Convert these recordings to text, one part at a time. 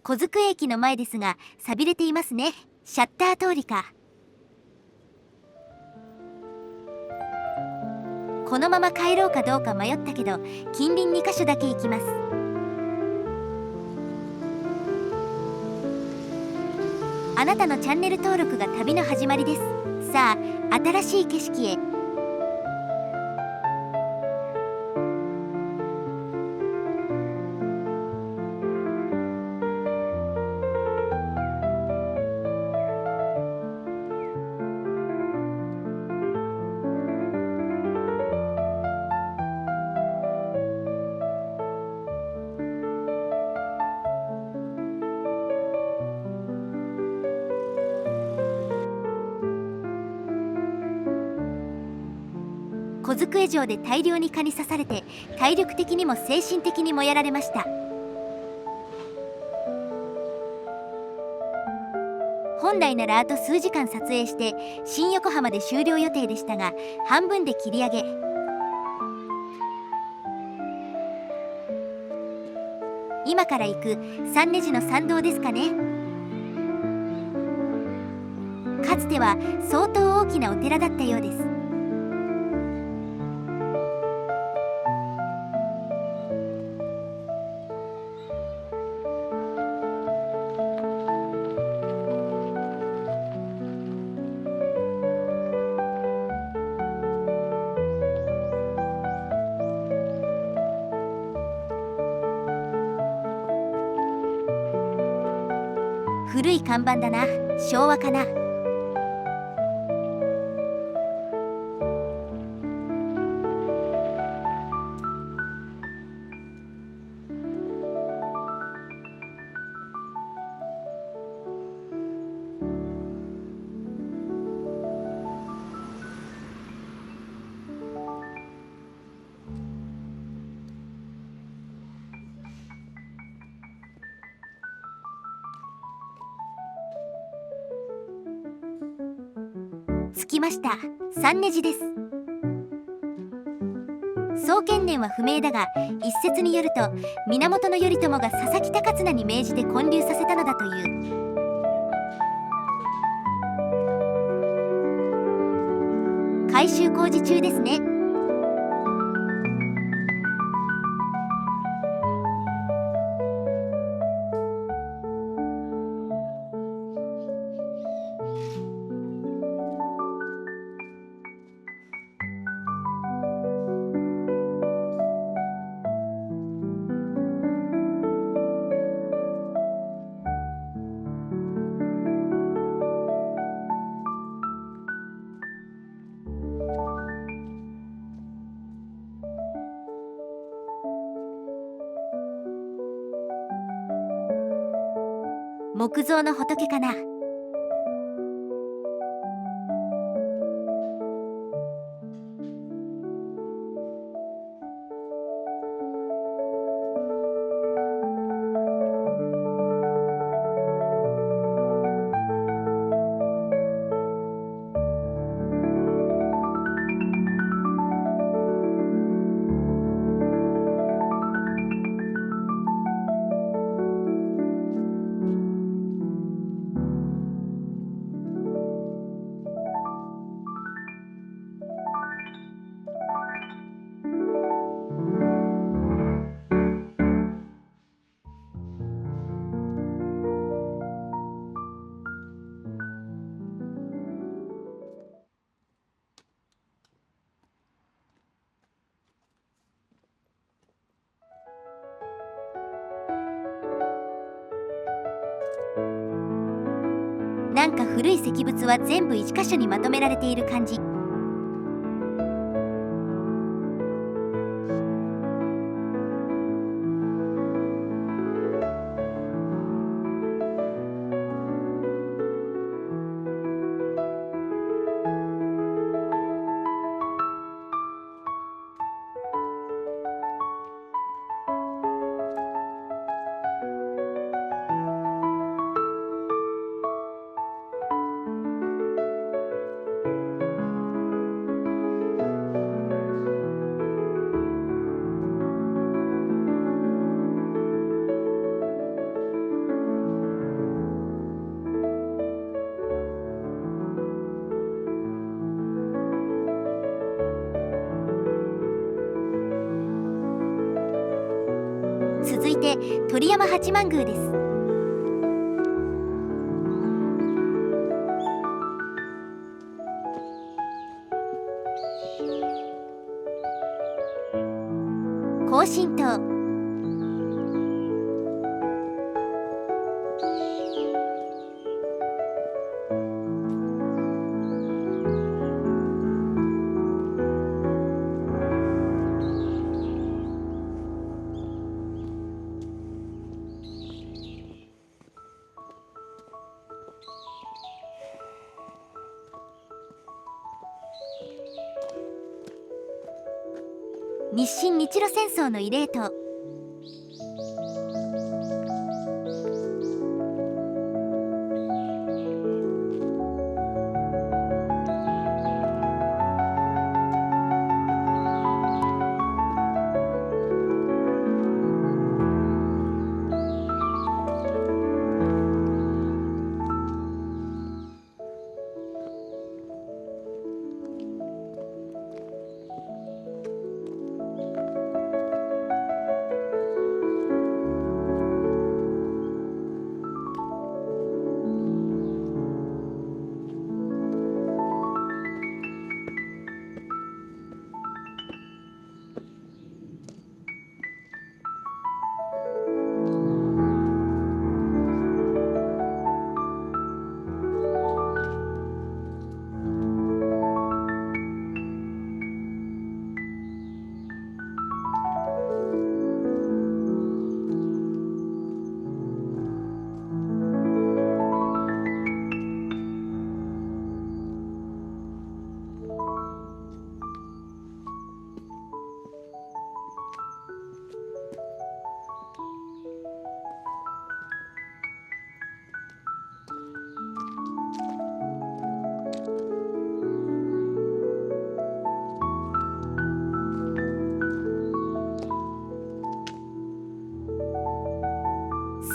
小机駅の前ですが、寂れていますね。シャッター通りか。このまま帰ろうかどうか迷ったけど、近隣2カ所だけ行きます。あなたのチャンネル登録が旅の始まりです。さあ、新しい景色へ。小机城で大量に蚊に刺されて、体力的にも精神的にもやられました。本来ならあと数時間撮影して新横浜で終了予定でしたが、半分で切り上げ。今から行く三根寺の参道ですかね。かつては相当大きなお寺だったようです。古い看板だな。昭和かな。着きました。三根寺です。創建年は不明だが、一説によると源頼朝が佐々木高綱に命じて建立させたのだという。改修工事中ですね。木造の仏かな。なんか古い石仏は全部一箇所にまとめられている感じ。いて鳥山八幡宮です。庚申島。日清日露戦争の慰霊塔。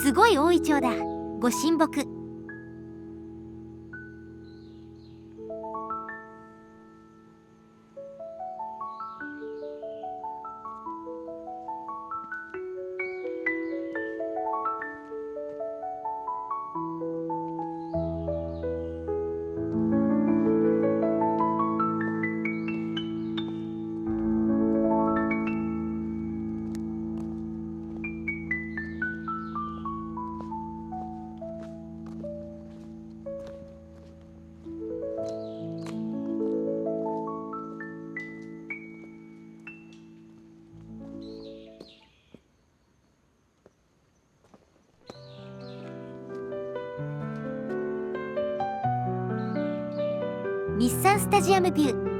すごい大イチョウだ。ご神木。日産スタジアムビュー。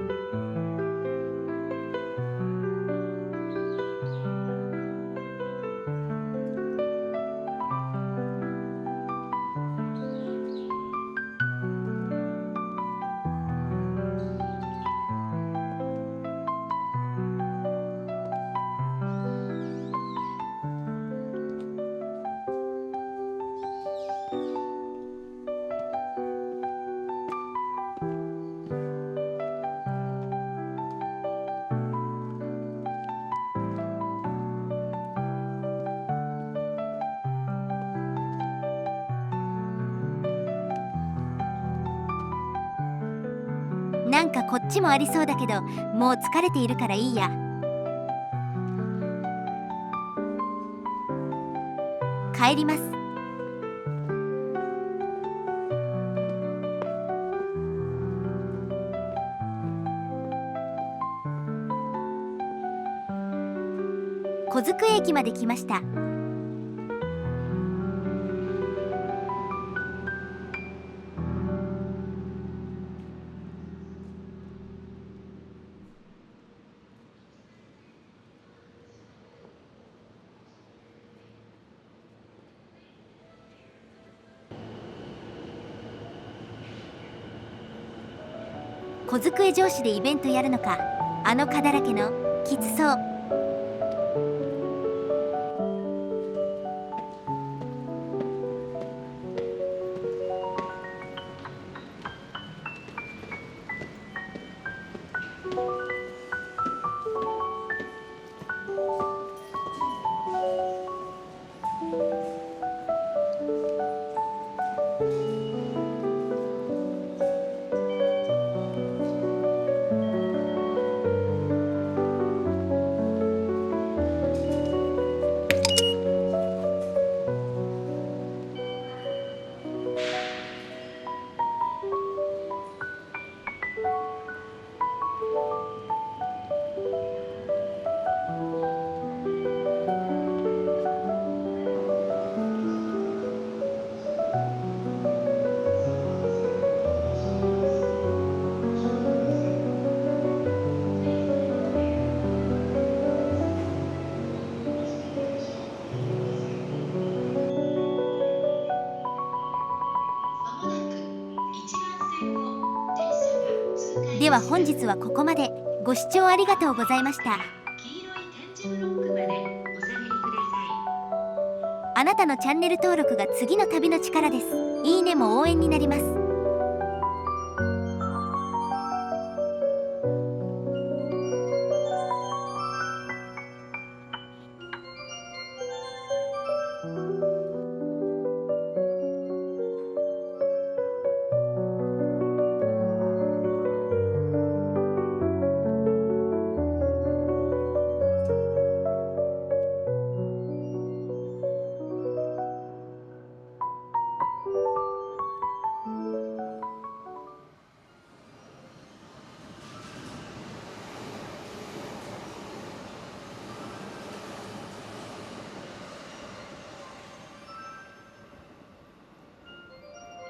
なんかこっちもありそうだけど、もう疲れているからいいや。帰ります。小机駅まで来ました。小机城市でイベントやるのか。あの蚊だらけのきつそう。では本日はここまで。ご視聴ありがとうございました。黄色い点字ブロックまでお下がりください。あなたのチャンネル登録が次の旅の力です。いいねも応援になります。